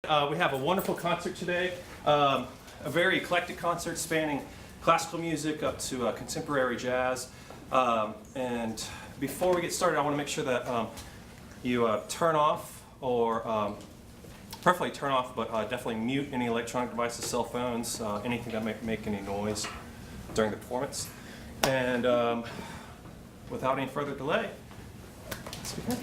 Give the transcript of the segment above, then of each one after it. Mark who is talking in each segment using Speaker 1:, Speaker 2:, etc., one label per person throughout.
Speaker 1: We have a wonderful concert today, a very eclectic concert spanning classical music up to contemporary jazz. And before we get started, I want to make sure that you turn off, or preferably turn off, but definitely mute any electronic devices, cell phones, anything that may make any noise during the performance. And without any further delay, let's begin.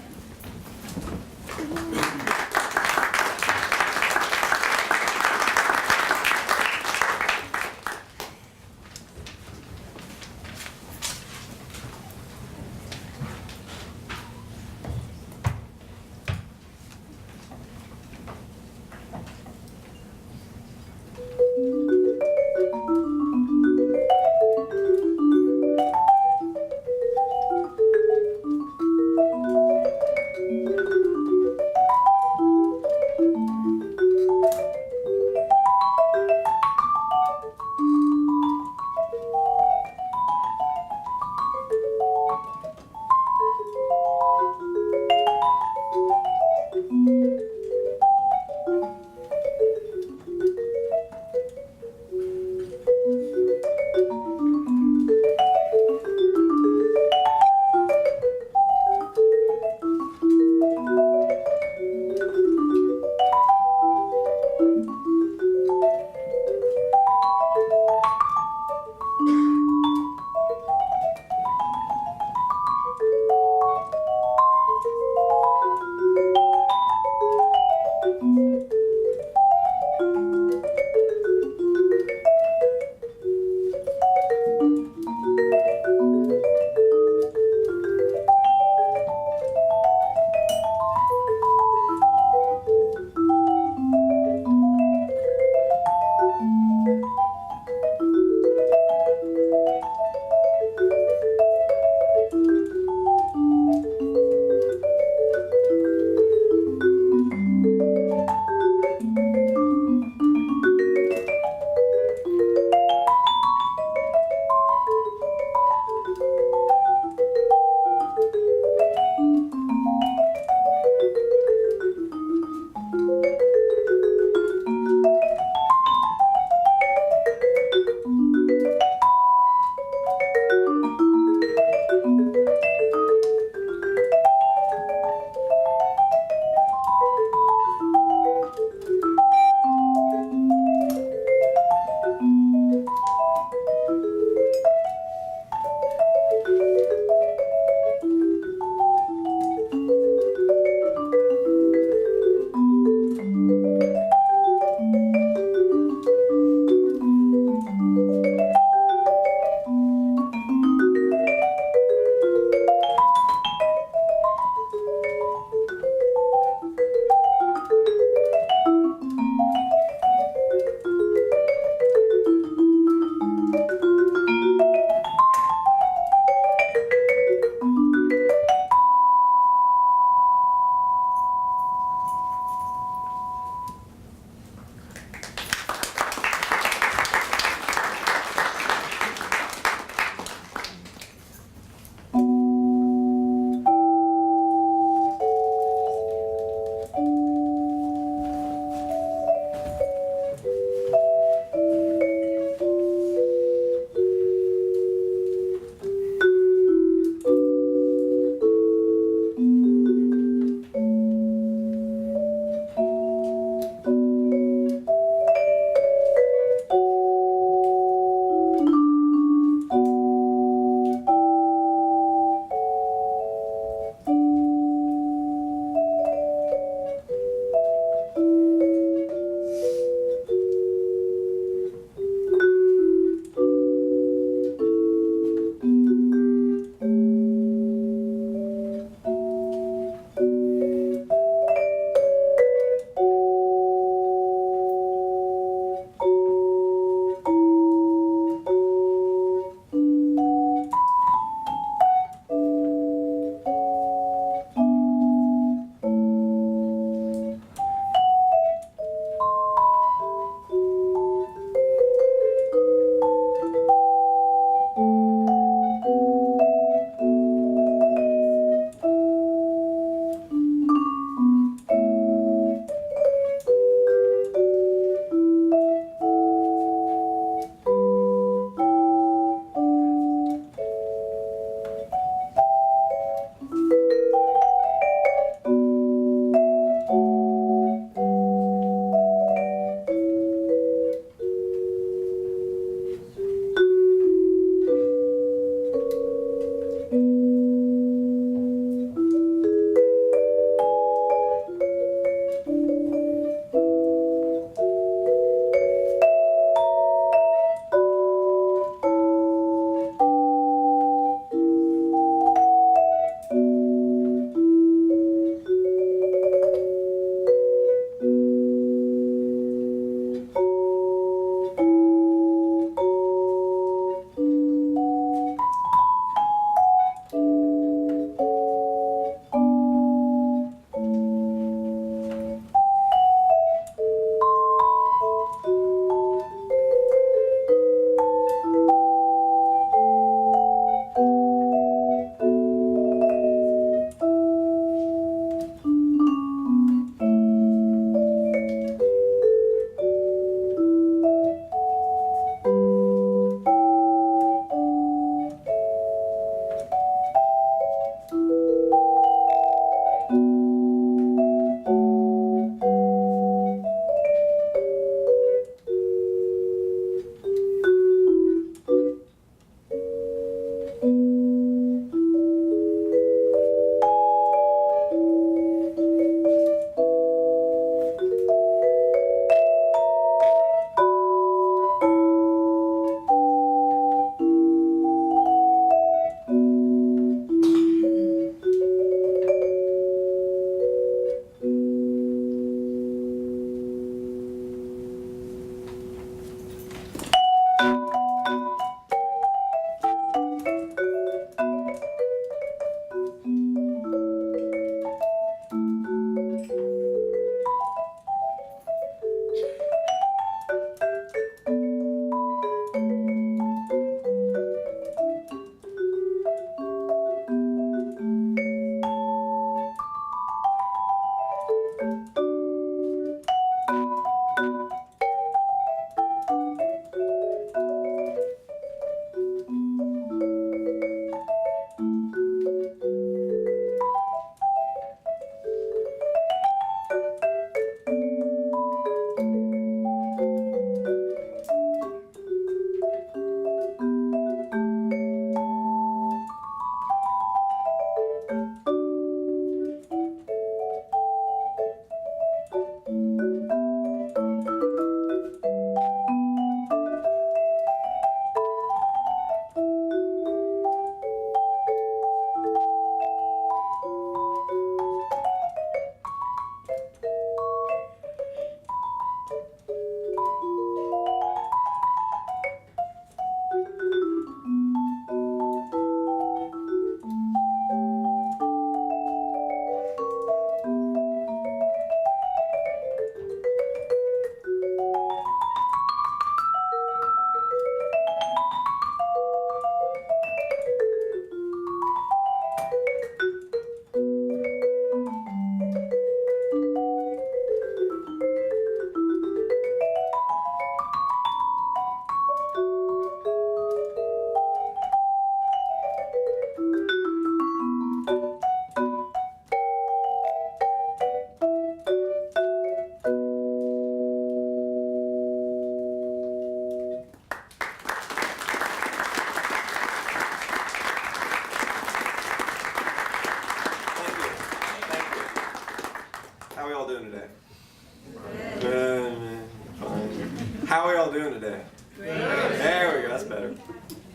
Speaker 2: y'all doing today? Great. There we go, that's better.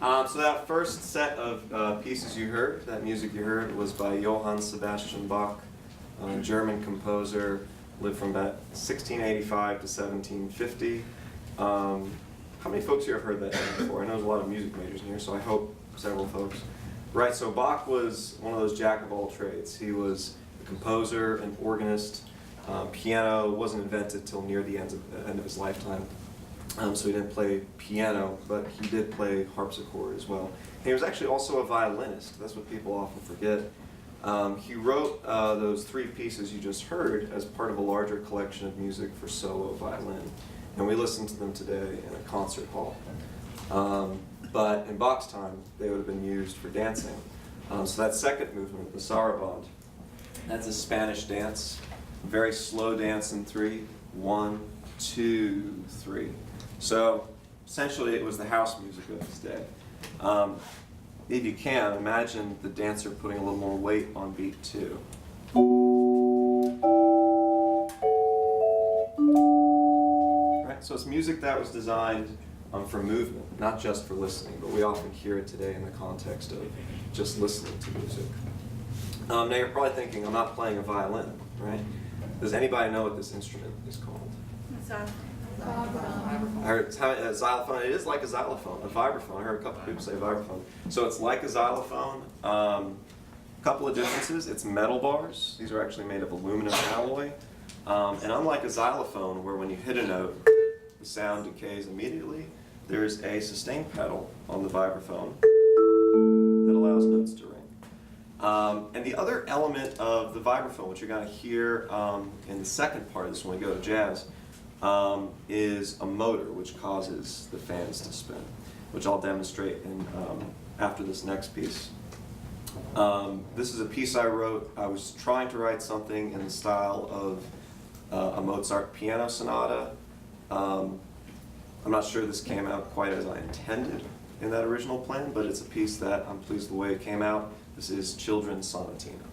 Speaker 2: So that first set of pieces you heard, that music you heard, was by Johann Sebastian Bach, a German composer, lived from about 1685 to 1750. How many folks here have heard that name before? I know there's a lot of music majors in here, so I hope several folks. Right, so Bach was one of those jack of all trades. He was a composer, an organist. Piano wasn't invented till near the end of his lifetime. So he didn't play piano, but he did play harpsichord as well. And he was actually also a violinist. That's what people often forget. He wrote those three pieces you just heard as part of a larger collection of music for solo violin. And we listen to them today in a concert hall. But in Bach's time, they would have been used for dancing. So that second movement, the saraband, that's a Spanish dance. Very slow dance in 3. 1, 2, 3. So essentially it was the house music of his day. If you can, imagine the dancer putting a little more weight on beat 2. Right? So it's music that was designed for movement, not just for listening, but we often hear it today in the context of just listening to music. Now you're probably thinking, I'm not playing a violin, right? Does anybody know what this instrument is called? I heard a xylophone. It is like a xylophone, a vibraphone. I heard a couple people say vibraphone. So it's like a xylophone. Couple of differences. It's metal bars. These are actually made of aluminum alloy. And unlike a xylophone, where when you hit a note, the sound decays immediately, there's a sustain pedal on the vibraphone that allows notes to ring. And the other element of the vibraphone, which you're going to hear in the second part of this when we go to jazz, is a motor which causes the fans to spin, which I'll demonstrate after this next piece. This is a piece I wrote. I was trying to write something in the style of a Mozart piano sonata. I'm not sure this came out quite as I intended in that original plan, but it's a piece that I'm pleased the way it came out. This is Children's Sonatina.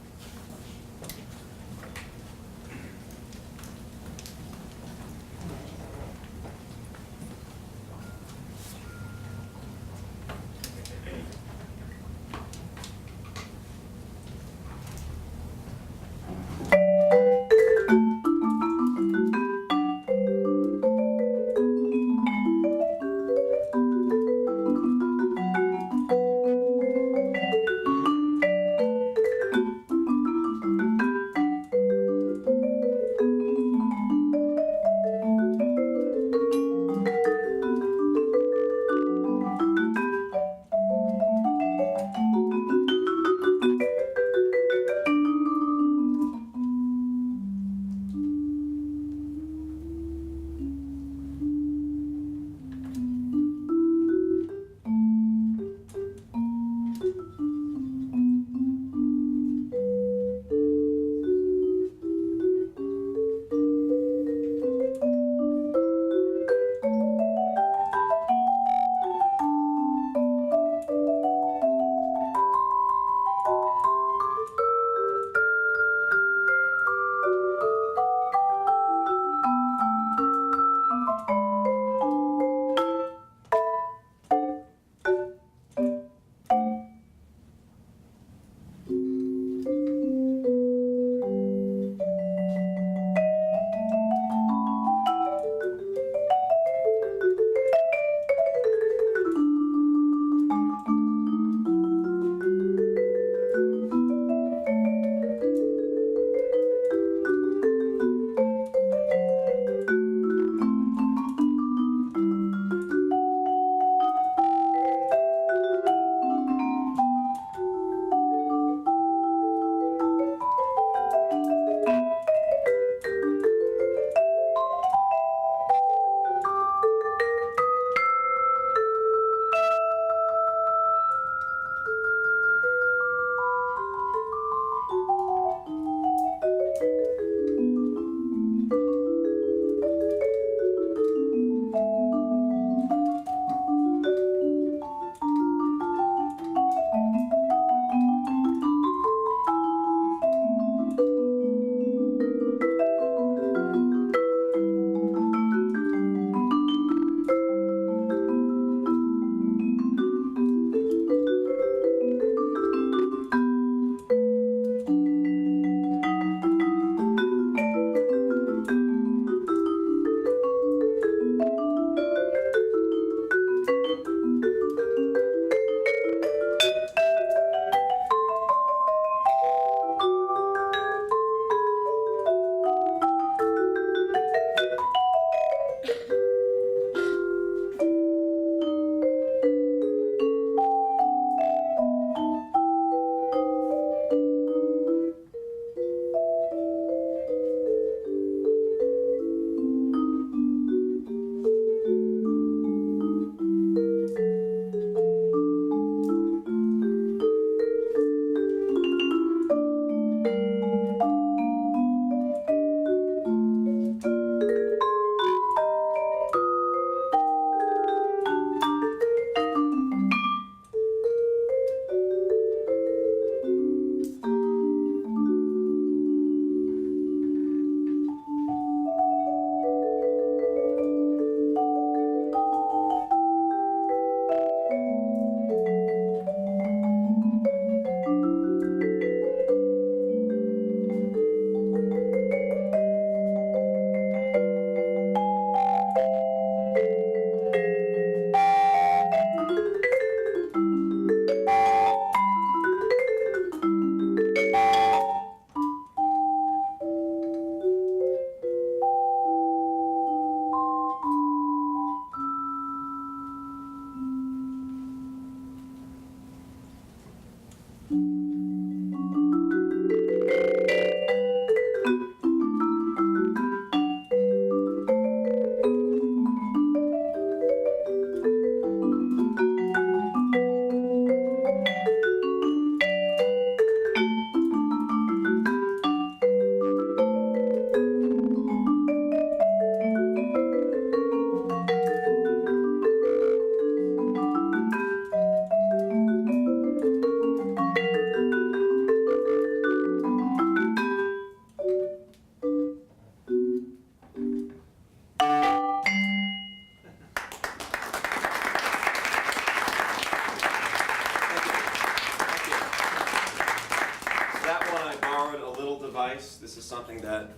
Speaker 2: something that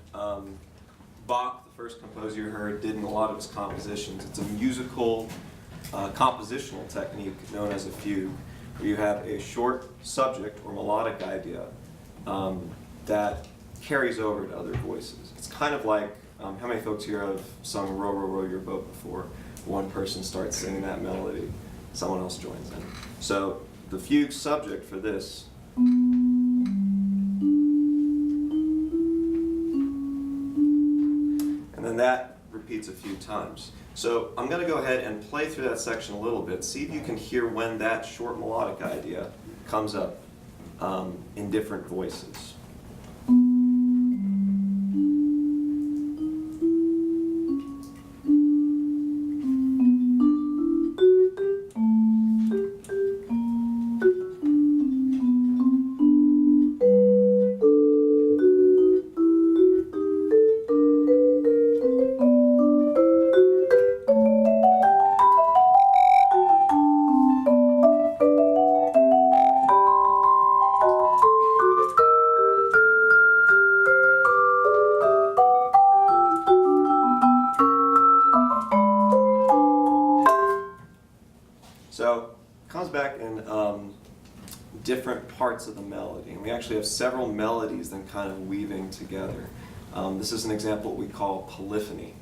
Speaker 2: Bach, the first composer you heard, did in a lot of his compositions. It's a musical, compositional technique known as a fugue, where you have a short subject or melodic idea that carries over to other voices. It's kind of like, how many folks here have sung Row, Row, Row Your Boat before? One person starts singing that melody, someone else joins in. So the fugue subject for this and then that repeats a few times. So I'm going to go ahead and play through that section a little bit, see if you can hear when that short melodic idea comes up in different voices. So it comes back in different parts of the melody, and we actually have several melodies then kind of weaving together. This is an example we call polyphony,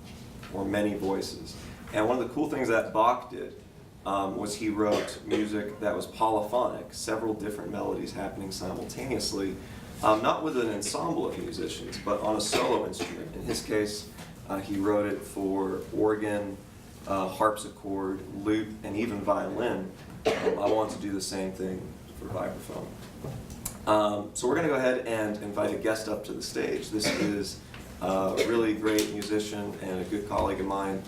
Speaker 2: or many voices. And one of the cool things that Bach did was he wrote music that was polyphonic, several different melodies happening simultaneously, not with an ensemble of musicians, but on a solo instrument. In his case, he wrote it for organ, harpsichord, lute, and even violin. I want to do the same thing for vibraphone. So we're going to go ahead and invite a guest up to the stage. This is a really great musician and a good colleague of mine,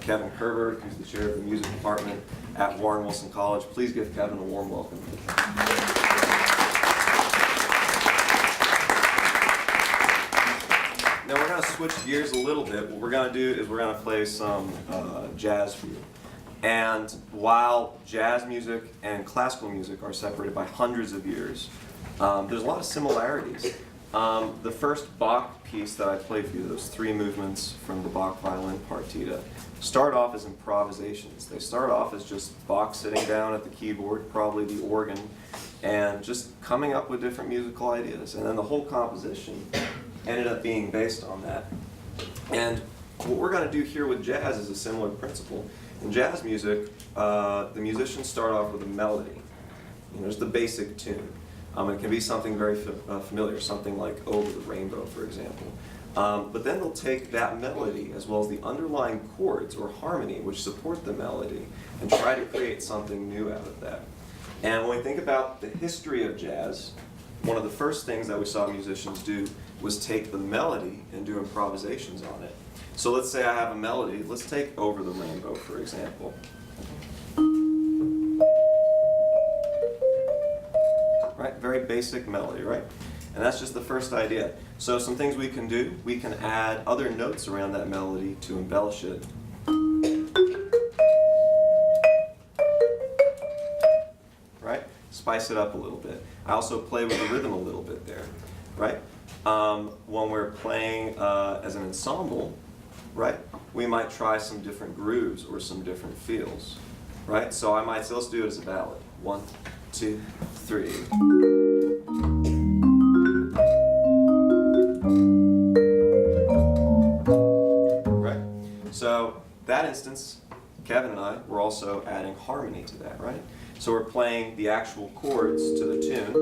Speaker 2: Kevin Kerberg, who's the chair of the music department at Warren Wilson College. Please give Kevin a warm welcome. Now we're going to switch gears a little bit. What we're going to do is we're going to play some jazz for you. And while jazz music and classical music are separated by hundreds of years, there's a lot of similarities. The first Bach piece that I played for you, those three movements from the Bach violin partita, start off as improvisations. They start off as just Bach sitting down at the keyboard, probably the organ, and just coming up with different musical ideas. And then the whole composition ended up being based on that. And what we're going to do here with jazz is a similar principle. In jazz music, the musicians start off with a melody. There's the basic tune. It can be something very familiar, something like Over the Rainbow, for example. But then they'll take that melody as well as the underlying chords or harmony which support the melody and try to create something new out of that. And when we think about the history of jazz, one of the first things that we saw musicians do was take the melody and do improvisations on it. So let's say I have a melody. Let's take Over the Rainbow, for example. Right? Very basic melody, right? And that's just the first idea. So some things we can do, we can add other notes around that melody to embellish it. Right? Spice it up a little bit. I also play with the rhythm a little bit there, right? When we're playing as an ensemble, right, we might try some different grooves or some different feels, right? So I might say, let's do it as a ballad. 1, 2, 3. Right? So that instance, Kevin and I were also adding harmony to that, right? So we're playing the actual chords to the tune.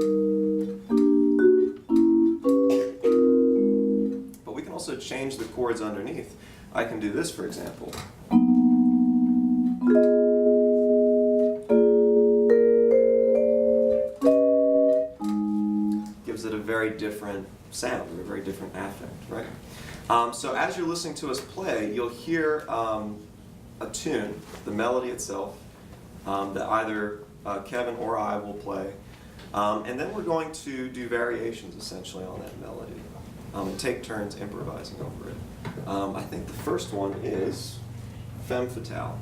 Speaker 2: But we can also change the chords underneath. I can do this, for example. Gives it a very different sound, or a very different affect, right? So as you're listening to us play, you'll hear a tune, the melody itself, that either Kevin or I will play. And then we're going to do variations, essentially, on that melody. And take turns improvising over it. I think the first one is Femme Fatale.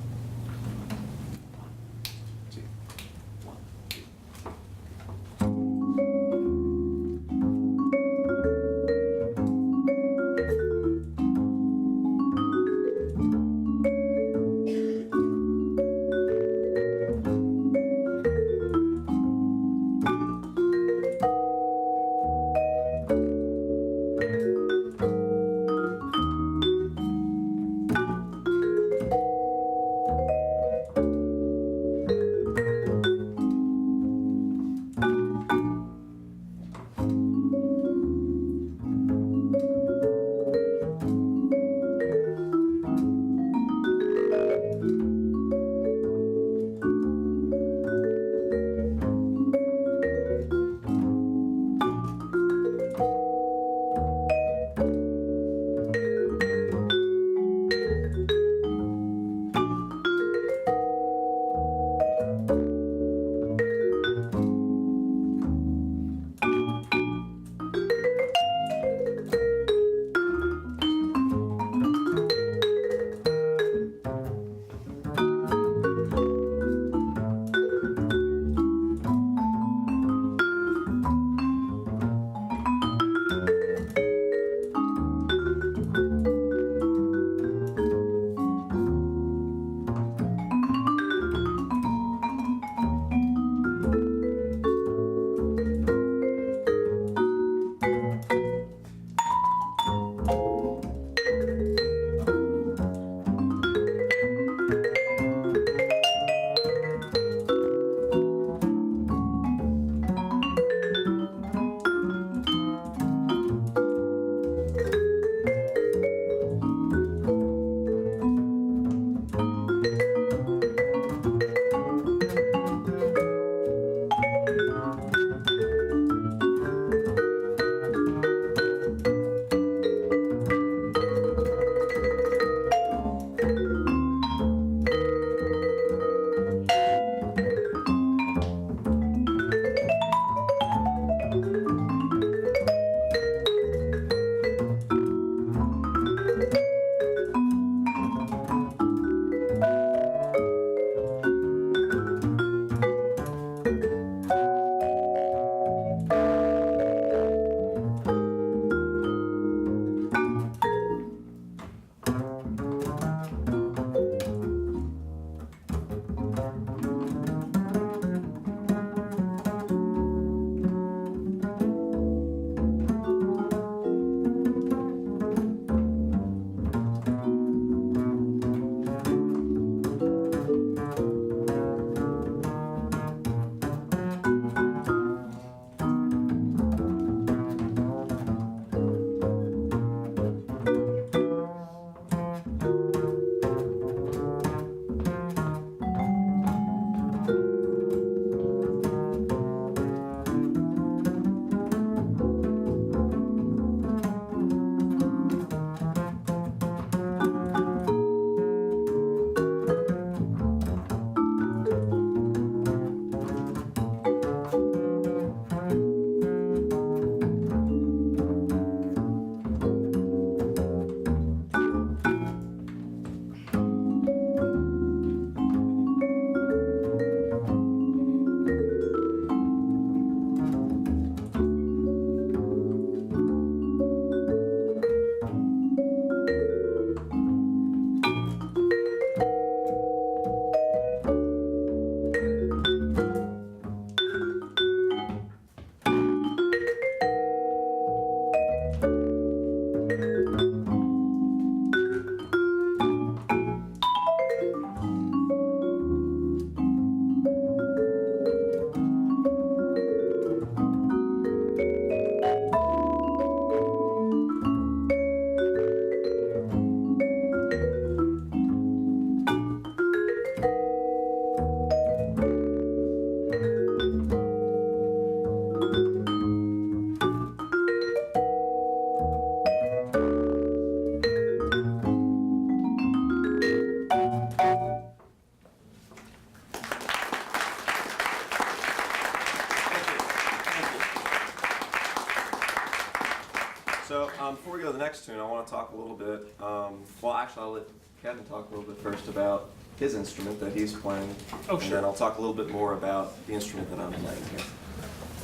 Speaker 2: next tune, I want to talk a little bit, well actually I'll let Kevin talk a little bit first about his instrument that he's playing.
Speaker 1: Oh,
Speaker 2: and
Speaker 1: sure.
Speaker 2: then I'll talk a little bit more about the instrument that I'm playing here.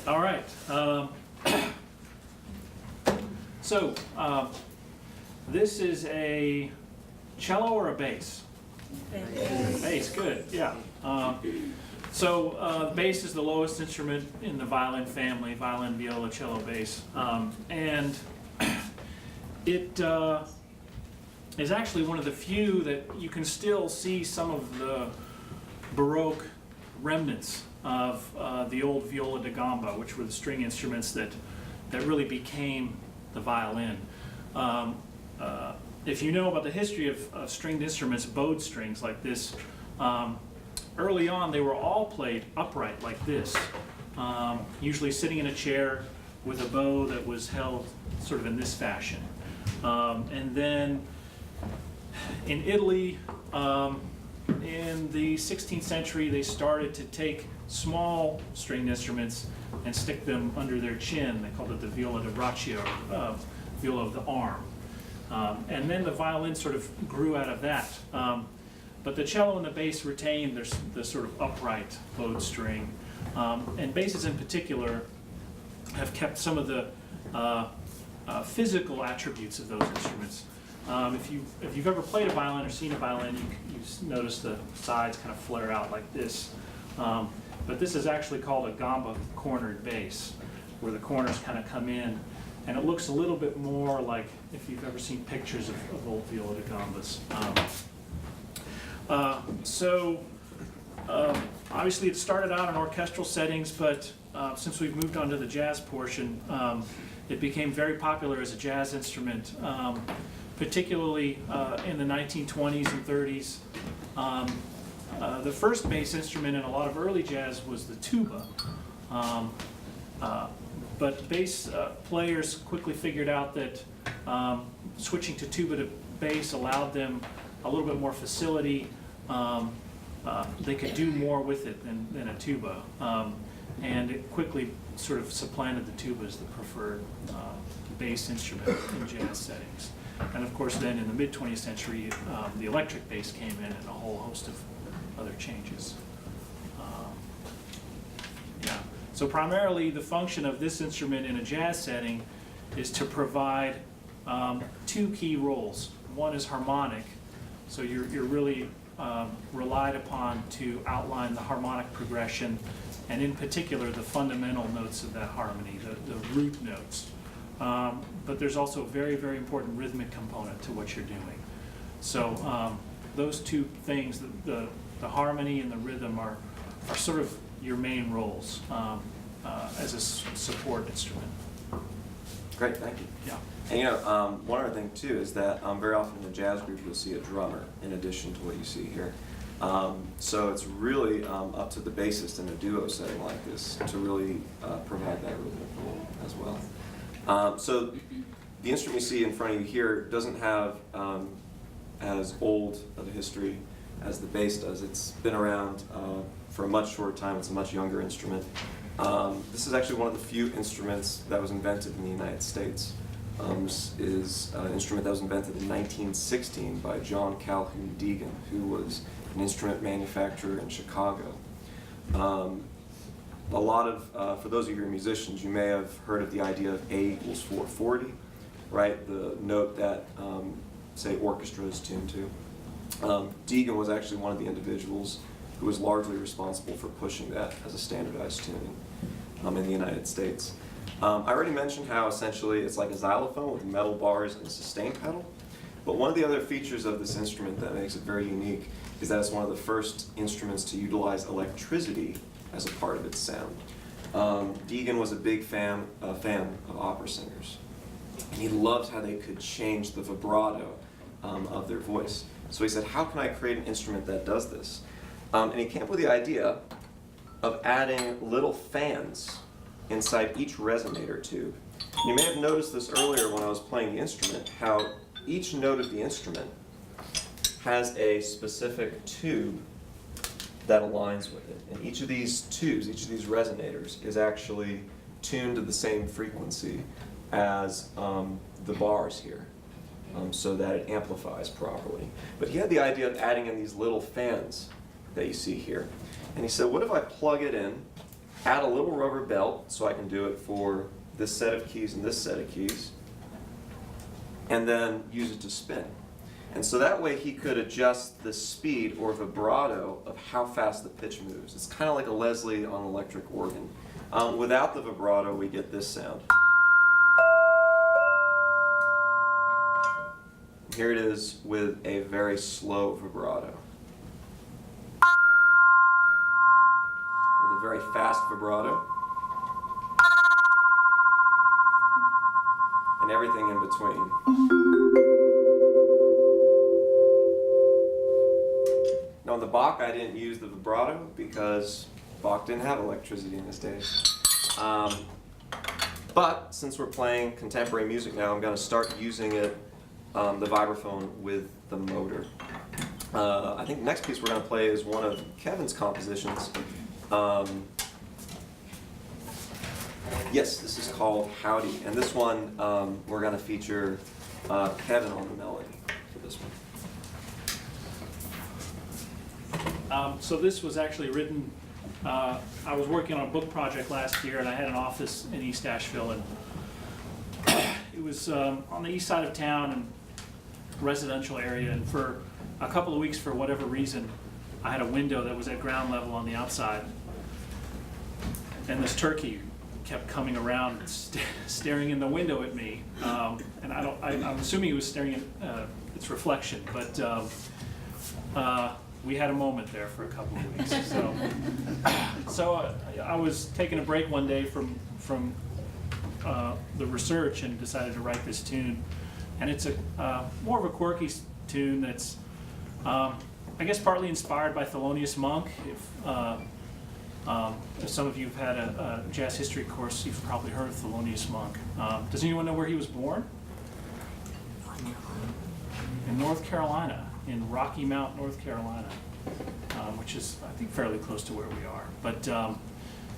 Speaker 1: All right. So, this is a cello or a bass? Bass, good, yeah. So, bass is the lowest instrument in the violin family, violin, viola, cello, bass. And it is actually one of the few that you can still see some of the Baroque remnants of the old viola da gamba, which were the string instruments that really became the violin. If you know about the history of stringed instruments, bowed strings like this, early on they were all played upright like this, usually sitting in a chair with a bow that was held sort of in this fashion. And then in Italy, in the 16th century, they started to take small stringed instruments and stick them under their chin. They called it the viola da braccio, viola of the arm. And then the violin sort of grew out of that. But the cello and the bass retained the sort of upright bowed string. And basses in particular have kept some of the physical attributes of those instruments. If you've ever played a violin or seen a violin, you notice the sides kind of flare out like this. But this is actually called a gamba cornered bass, where the corners kind of come in, and it looks a little bit more like if you've ever seen pictures of old viola da gambas. Obviously it started out in orchestral settings, but since we've moved on to the jazz portion, it became very popular as a jazz instrument, particularly in the 1920s and 30s. The first bass instrument in a lot of early jazz was the tuba. But bass players quickly figured out that switching to tuba to bass allowed them a little bit more facility. They could do more with it than a tuba. And it quickly sort of supplanted the tuba as the preferred bass instrument in jazz settings. And of course then in the mid-20th century, the electric bass came in and a whole host of other changes. So primarily the function of this instrument in a jazz setting is to provide two key roles. One is harmonic, so you're really relied upon to outline the harmonic progression, and in particular the fundamental notes of that harmony, the root notes. But there's also a very, very important rhythmic component to what you're doing. So those two things, the harmony and the rhythm are sort of your main roles as a support instrument.
Speaker 2: Great, thank you.
Speaker 1: Yeah.
Speaker 2: And you know, one other thing too is that very often in a jazz group you'll see a drummer in addition to what you see here. So it's really up to the bassist in a duo setting like this to really provide that rhythmic role as well. So the instrument you see in front of you here doesn't have as old of a history as the bass does. It's been around for a much shorter time. It's a much younger instrument. This is actually one of the few instruments that was invented in the United States. This is an instrument that was invented in 1916 by John Calhoun Deegan, who was an instrument manufacturer in Chicago. A lot of, for those of you who are musicians, you may have heard of the idea of A equals 440, right? The note that, say, orchestra is tuned to. Deegan was actually one of the individuals who was largely responsible for pushing that as a standardized tuning in the United States. I already mentioned how essentially it's like a xylophone with metal bars and a sustain pedal. But one of the other features of this instrument that makes it very unique is that it's one of the first instruments to utilize electricity as a part of its sound. Deegan was a big fan of opera singers. And he loved how they could change the vibrato of their voice. So he said, how can I create an instrument that does this? And he came up with the idea of adding little fans inside each resonator tube. You may have noticed this earlier when I was playing the instrument, how each note of the instrument has a specific tube that aligns with it. And each of these tubes, each of these resonators, is actually tuned to the same frequency as the bars here. so that it amplifies properly. But he had the idea of adding in these little fans that you see here. And he said, what if I plug it in, add a little rubber belt so I can do it for this set of keys and this set of keys, and then use it to spin. And so that way he could adjust the speed or vibrato of how fast the pitch moves. It's kind of like a Leslie on an electric organ. Without the vibrato, we get this sound. Here it is with a very slow vibrato. With a very fast vibrato. And everything in between. Now on the Bach, I didn't use the vibrato because Bach didn't have electricity in his days. But since we're playing contemporary music now, I'm going to start using it, the vibraphone with the motor. I think the next piece we're going to play is one of Kevin's compositions. Yes, this is called Howdy, and this one we're going to feature Kevin on the melody for this one.
Speaker 3: So this was actually written, I was working on a book project last year, and I had an office in East Asheville, and it was on the east side of town and residential area, and for a couple of weeks, for whatever reason, I had a window that was at ground level on the outside, and this turkey kept coming around and staring in the window at me, and I'm assuming he was staring at its reflection, but we had a moment there for a couple of weeks. So I was taking a break one day from the research and decided to write this tune, and it's a more of a quirky tune that's I guess partly inspired by Thelonious Monk. If some of you have had a jazz history course, you've probably heard of Thelonious Monk. Does anyone know where he was born? In North Carolina, in Rocky Mount, North Carolina, which is, I think, fairly close to where we are. But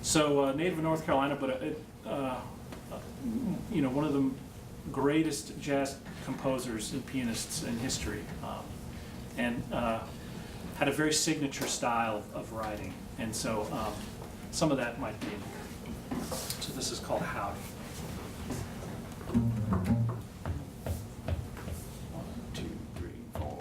Speaker 3: so native of North Carolina, but you know, one of the greatest jazz composers and pianists in history, and had a very signature style of writing. And so some of that might be in here. So this is called Howdy. 1, 2, 3, 4.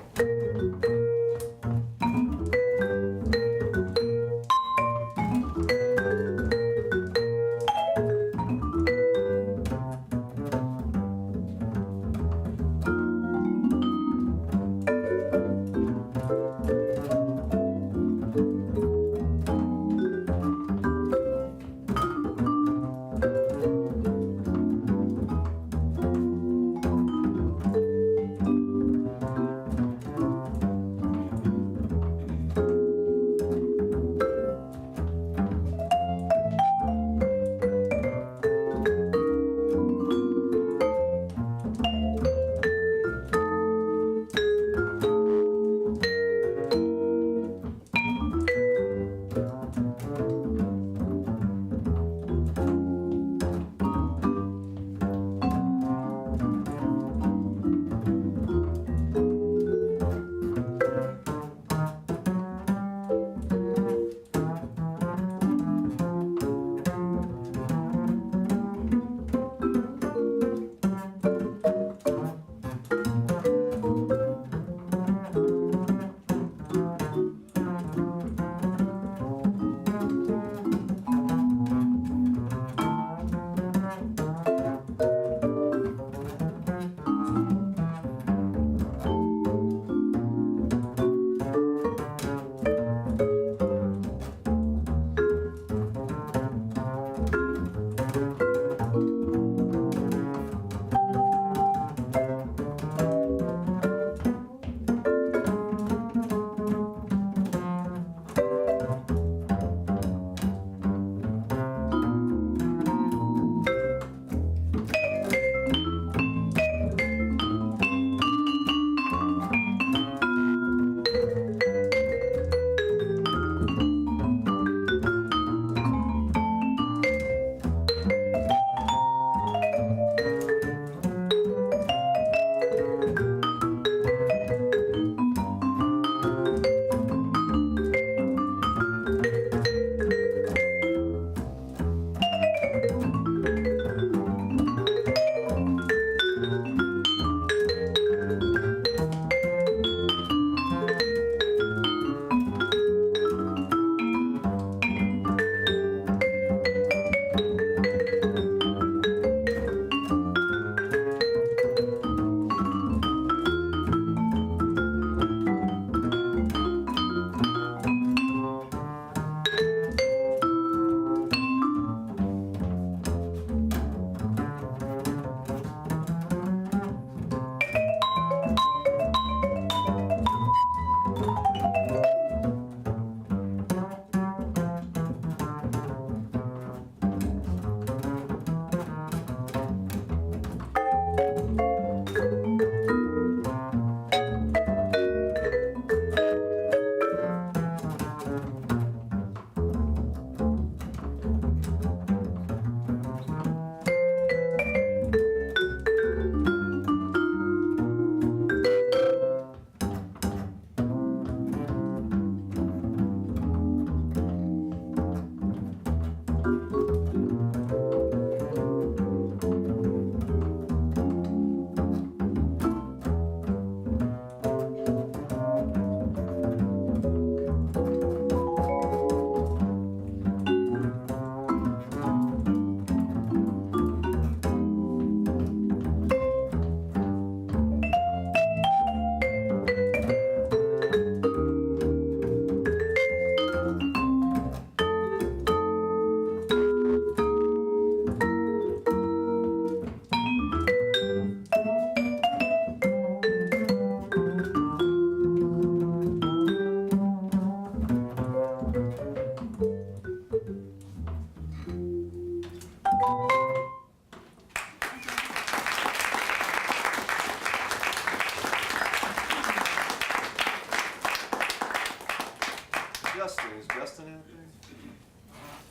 Speaker 2: Justin? Is Justin out there?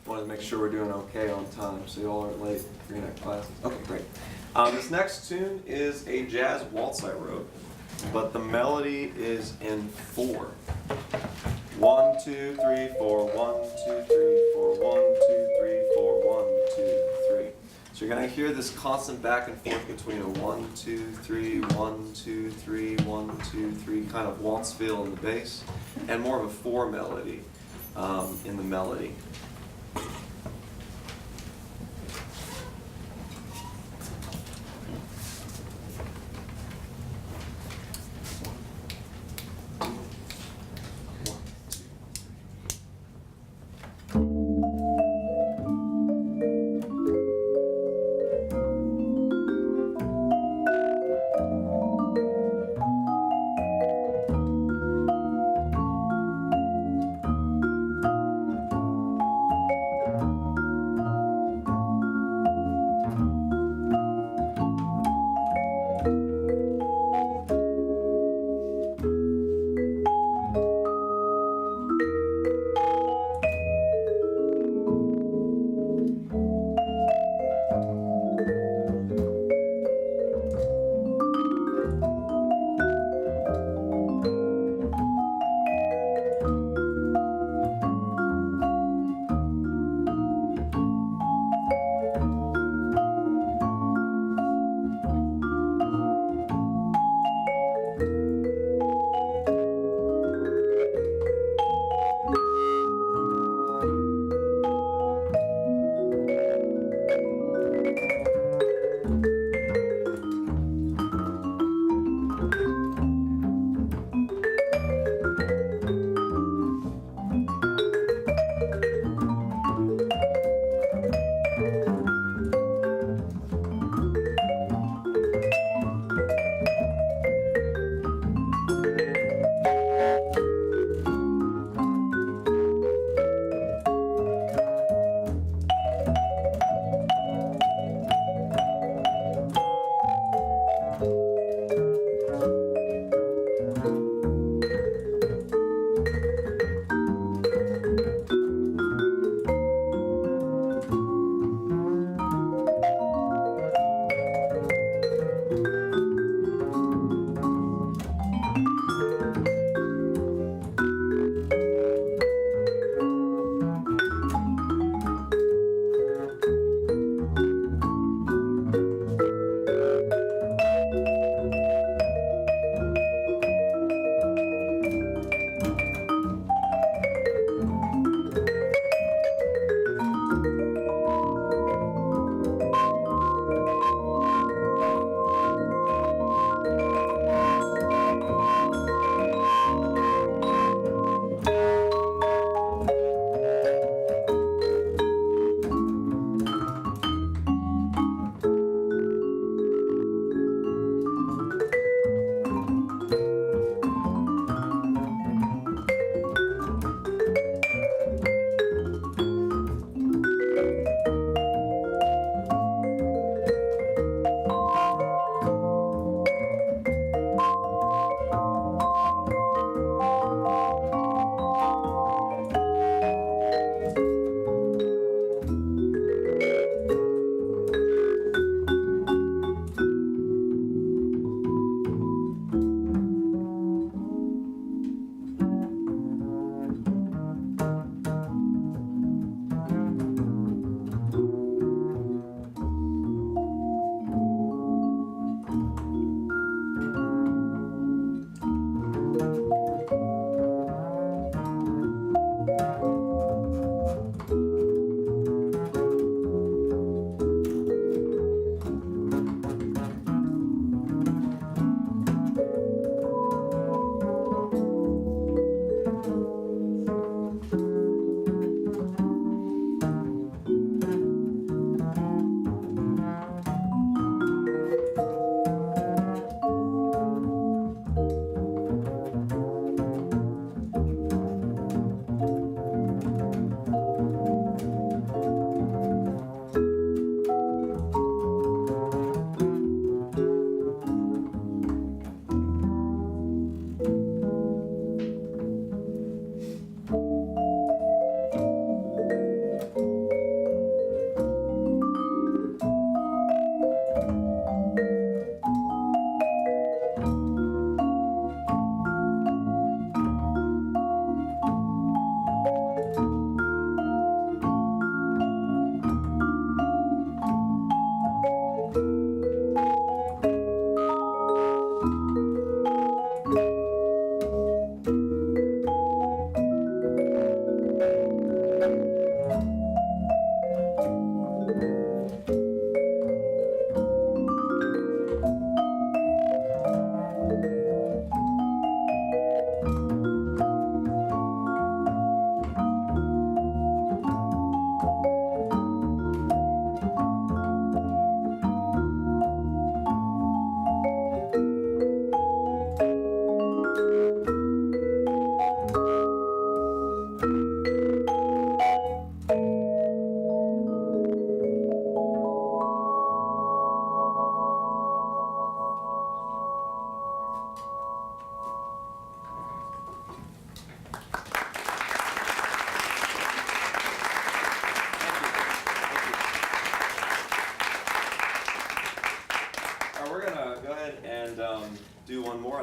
Speaker 2: Wanted to make sure we're doing okay on time, so you all aren't late for your next classes. Okay, great. This next tune is a jazz waltz I wrote, but the melody is in 4. 1, 2, 3, 4, 1, 2, 3, 4, 1, 2, 3, 4, 1, 2, 3. So you're going to hear this constant back and forth between a 1, 2, 3, 1, 2, 3, 1, 2, 3 kind of waltz feel in the bass, and more of a 4 melody in the melody.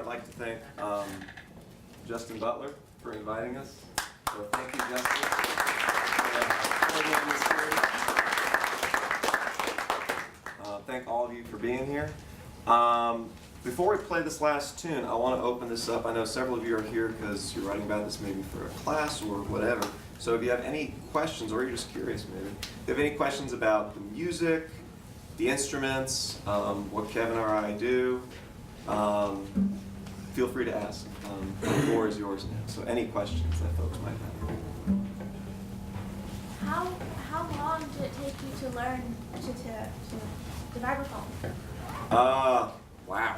Speaker 2: like to thank Justin Butler for inviting us. So thank you, Justin. Thank all of you for being here. Before we play this last tune, I want to open this up. I know several of you are here because you're writing about this maybe for a class or whatever. So if you have any questions, or you're just curious maybe, if you have any questions about the music, the instruments, what Kevin or I do, feel free to ask. The floor is yours now. So any questions that folks might have.
Speaker 4: How long did it take you to learn the vibraphone?
Speaker 2: Wow.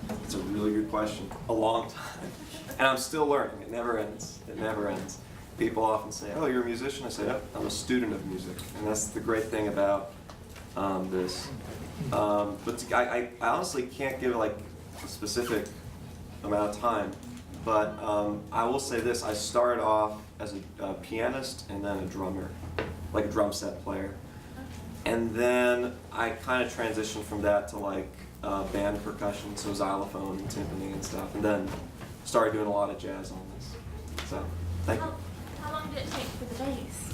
Speaker 2: That's a really good question. A long time. And I'm still learning. It never ends. It never ends. People often say, oh, you're a musician? I say, oh, I'm a student of music. And that's the great thing about this. But I honestly can't give like a specific amount of time. But I will say this. I started off as a pianist and then a drummer, like a drum set player. And then I kind of transitioned from that to like band percussion, so xylophone and timpani and stuff, and then started doing a lot of jazz on this. So, thank you.
Speaker 4: How long did it take for the bass?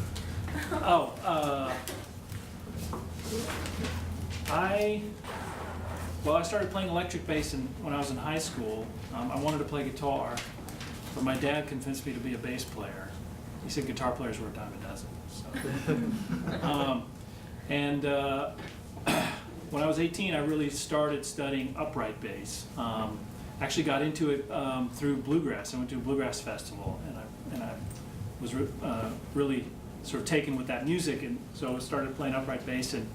Speaker 3: I started playing electric bass when I was in high school. I wanted to play guitar, but my dad convinced me to be a bass player. He said guitar players were a dime a dozen. So. When I was 18, I really started studying upright bass. Actually got into it through bluegrass. I went to a bluegrass festival, and I was really sort of taken with that music, and so I started playing upright bass. And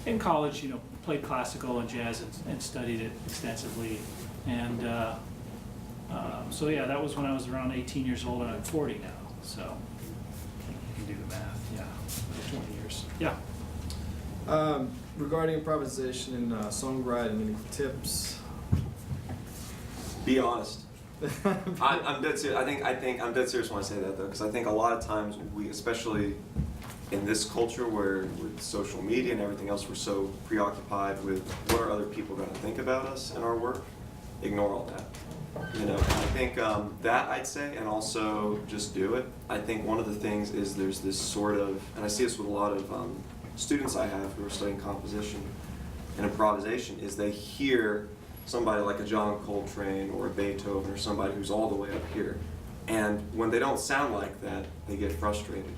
Speaker 3: in college, you know, played classical and jazz and studied it extensively. And so yeah, that was when I was around 18 years old, and I'm 40 now. So you can do the math. Yeah, 20 years. Yeah.
Speaker 5: Regarding improvisation and songwriting, any tips?
Speaker 2: Be honest. I'm dead serious. I think I'm dead serious when I say that though, because I think a lot of times we, especially in this culture where with social media and everything else, we're so preoccupied with what are other people going to think about us and our work. Ignore all that. You know, I think that I'd say, and also just do it. I think one of the things is there's this sort of, and I see this with a lot of students I have who are studying composition and improvisation, is they hear somebody like a John Coltrane or a Beethoven or somebody who's all the way up here. And when they don't sound like that, they get frustrated.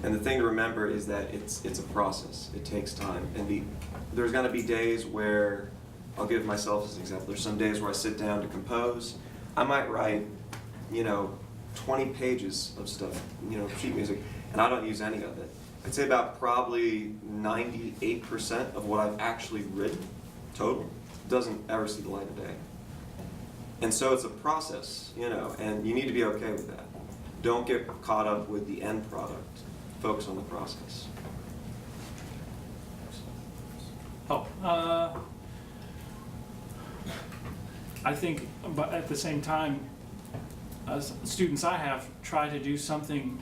Speaker 2: And the thing to remember is that it's a process. It takes time. And there's going to be days where, I'll give myself as an example, there's some days where I sit down to compose. I might write, 20 pages of stuff, sheet music, and I don't use any of it. I'd say about probably 98% of what I've actually written, total, doesn't ever see the light of day. And so it's a process, and you need to be okay with that. Don't get caught up with the end product. Focus on the process.
Speaker 3: I think, but at the same time, as students I have try to do something.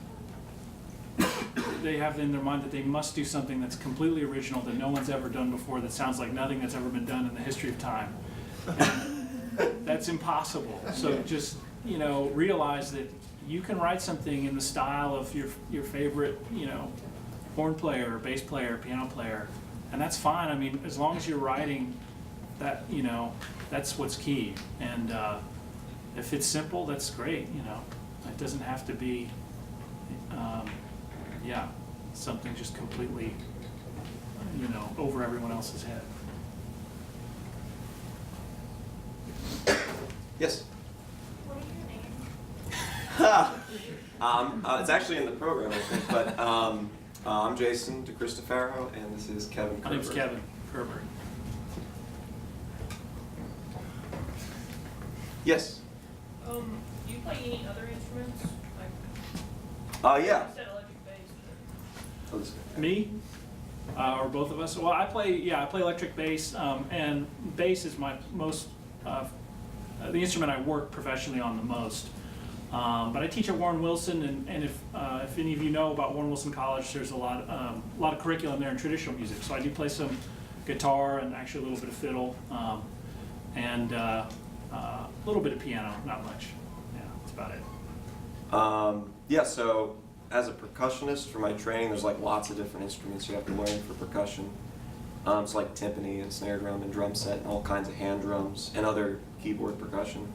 Speaker 3: They have in their mind that they must do something that's completely original, that no one's ever done before, that sounds like nothing that's ever been done in the history of time. And that's impossible. So just, realize that you can write something in the style of your favorite, horn player, or bass player, piano player, and that's fine. I mean, as long as you're writing that, that's what's key. And if it's simple, that's great. It doesn't have to be. Something just completely, over everyone else's head.
Speaker 2: Yes?
Speaker 4: What are your names?
Speaker 2: It's actually in the program, I think, but I'm Jason DeCristofaro, and this is Kevin Kerber.
Speaker 3: My name's Kevin Kerber.
Speaker 2: Yes?
Speaker 6: Do you play any other instruments?
Speaker 2: Yeah.
Speaker 6: You said electric bass.
Speaker 3: Me? Or both of us? Well, I play electric bass, and bass is my most, the instrument I work professionally on the most. But I teach at Warren Wilson, and if any of you know about Warren Wilson College, there's a lot of curriculum there in traditional music. So I do play some guitar and actually a little bit of fiddle, and A little bit of piano, not much. Yeah, that's about it.
Speaker 2: Yeah, so as a percussionist for my training, there's like lots of different instruments you have to learn for percussion. It's like timpani and snare drum and drum set and all kinds of hand drums and other keyboard percussion.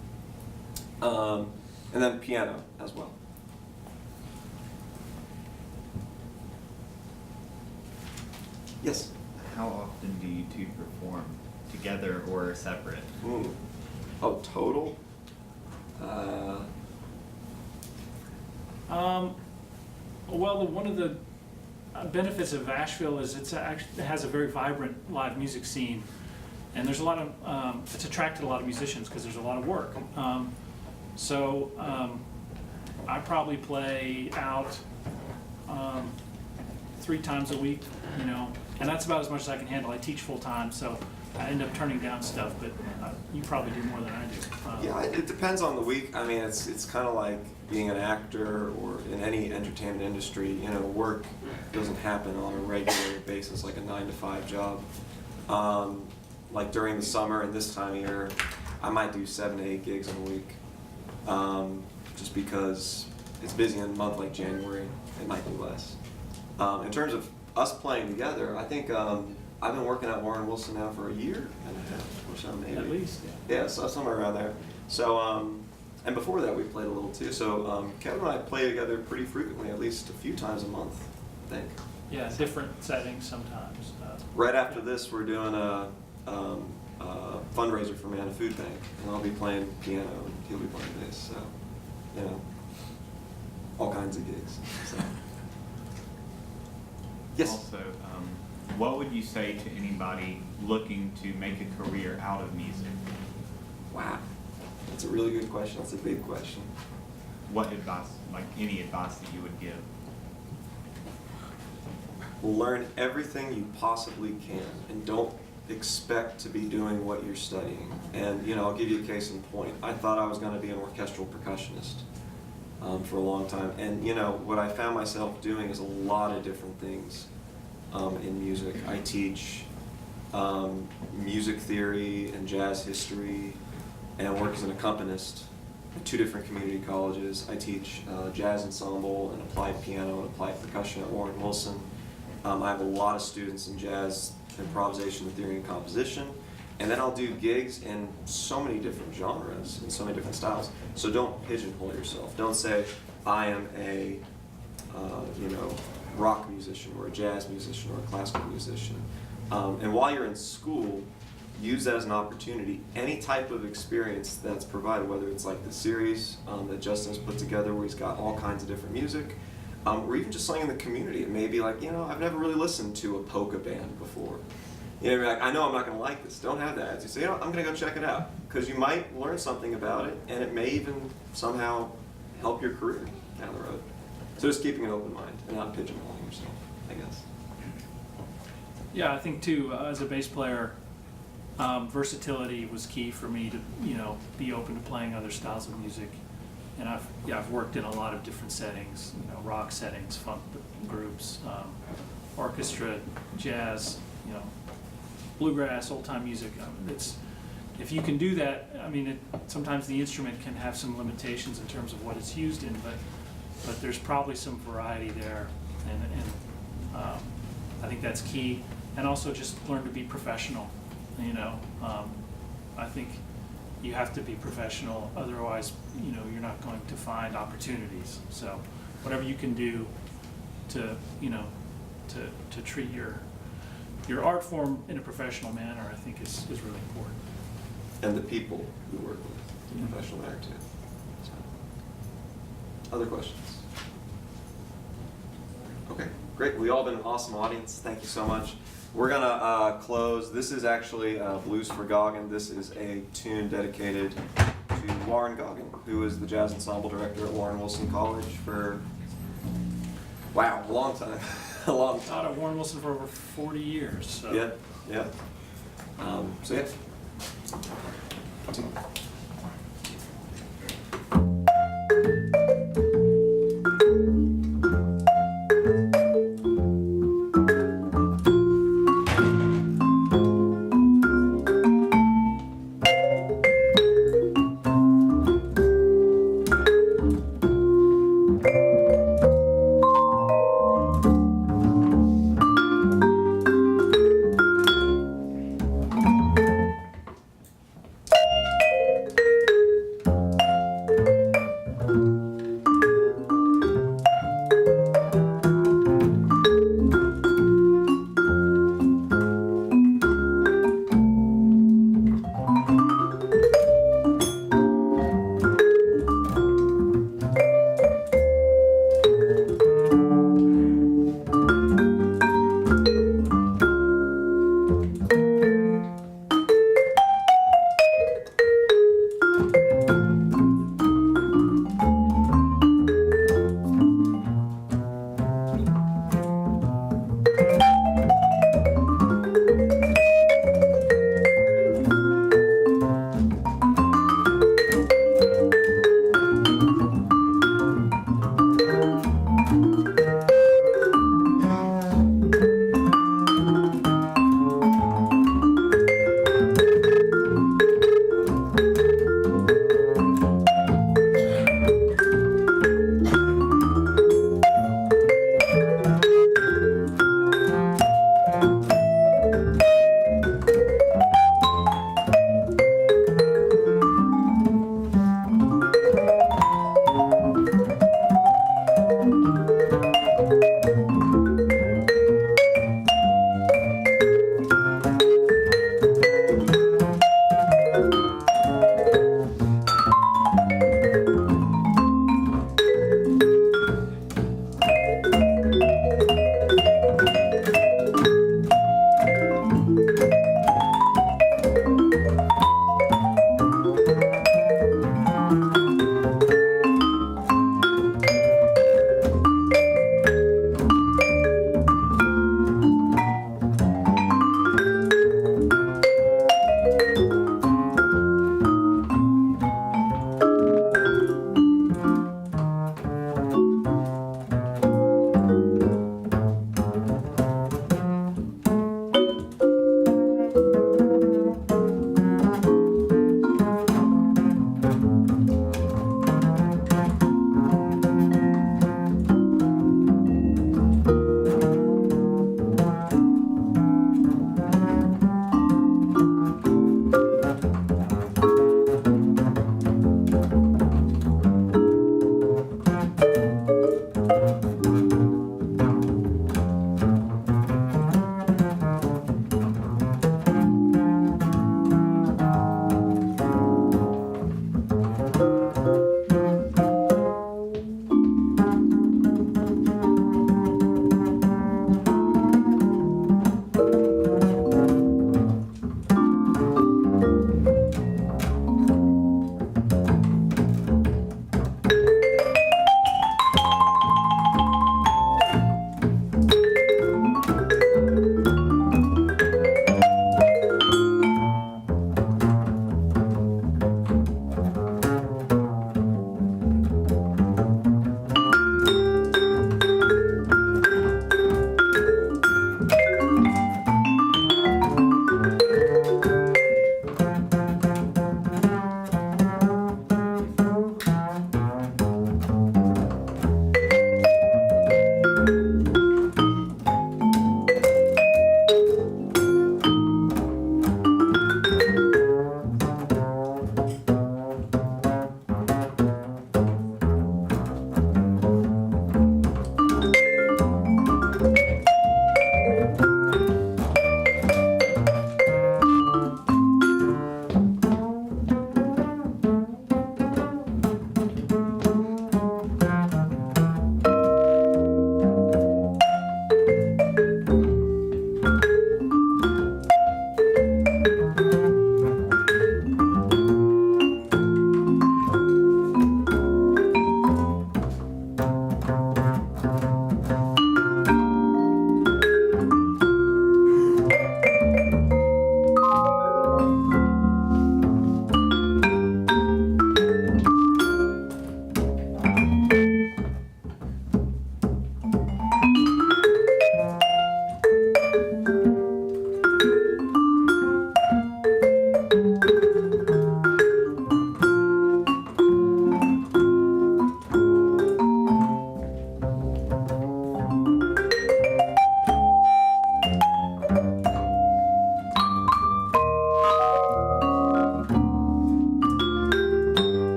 Speaker 2: And then piano as well. Yes?
Speaker 7: How often do you two perform? Together or separate?
Speaker 2: Oh, total?
Speaker 3: Well, one of the benefits of Asheville is it has a very vibrant live music scene, and there's a lot of it's attracted a lot of musicians because there's a lot of work. So I probably play out 3 times a week, you know, and that's about as much as I can handle. I teach full time, so I end up turning down stuff, but you probably do more than I do.
Speaker 2: Yeah, it depends on the week. I mean, it's kind of like being an actor or in any entertainment industry. You know, work doesn't happen on a regular basis like a 9-to-5 job. Like during the summer and this time of year, I might do 7 to 8 gigs in a week, just because it's busy in a month like January. It might be less. In terms of us playing together, I think I've been working at Warren Wilson now for 1.5 years or so, maybe.
Speaker 3: At least,
Speaker 2: Yeah, so somewhere around there. So, and before that we played a little too. So Kevin and I play together pretty frequently, at least a few times a month, I think.
Speaker 3: Yeah, different settings sometimes.
Speaker 2: Right after this, we're doing a fundraiser for Man Food Bank, and I'll be playing piano and he'll be playing bass. So, you know, all kinds of gigs. So. Yes.
Speaker 7: Also, what would you say to anybody looking to make a career out of music?
Speaker 2: Wow, that's a really good question. That's a big question.
Speaker 7: What advice, like any advice that you would give?
Speaker 2: Learn everything you possibly can, and don't expect to be doing what you're studying. And you know, I'll give you a case in point. I thought I was going to be an orchestral percussionist for a long time, and you know what I found myself doing is a lot of different things in music. I teach music theory and jazz history, and work as an accompanist at 2 different community colleges. I teach jazz ensemble and applied piano and applied percussion at Warren Wilson. I have a lot of students in jazz improvisation, theory, and composition. And then I'll do gigs in so many different genres and so many different styles. So don't pigeonhole yourself. Don't say, I am a you know, rock musician or a jazz musician or a classical musician. And while you're in school, use that as an opportunity. Any type of experience that's provided, whether it's like the series that Justin's put together where he's got all kinds of different music, or even just something in the community. It may be like, you know, I've never really listened to a polka band before. You know, you're like, I know I'm not going to like this. Don't have that. As you say, you know, I'm going to go check it out. Because you might learn something about it, and it may even somehow help your career down the road. So just keeping an open mind and not pigeonholing yourself, I guess.
Speaker 3: Yeah, I think too, as a bass player, versatility was key for me to, you know, be open to playing other styles of music. And I've worked in a lot of different settings, you know, rock settings, funk groups, orchestra, jazz, you know, bluegrass, old-time music. If you can do that, I mean, sometimes the instrument can have some limitations in terms of what it's used in, but there's probably some variety there, and I think that's key. And also just learn to be professional, you know. I think you have to be professional, otherwise, you know, you're not going to find opportunities. So whatever you can do to, you know, to treat your art form in a professional manner, I think is really important.
Speaker 2: And the people you work with, the professional manner too. So. Other questions? Okay, great. We've all been an awesome audience. Thank you so much. We're gonna close. This is actually Blues for Goggin. This is a tune dedicated to Warren Goggin, who is the jazz ensemble director at Warren Wilson College for, wow, a long time. A long
Speaker 3: Taught
Speaker 2: time.
Speaker 3: at Warren Wilson for over 40 years. So.
Speaker 2: Yeah, yeah. So yeah.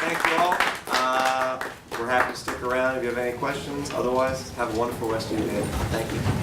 Speaker 2: thank you all. We're happy to stick around if you have any questions. Otherwise, have a wonderful rest of your day. Thank you.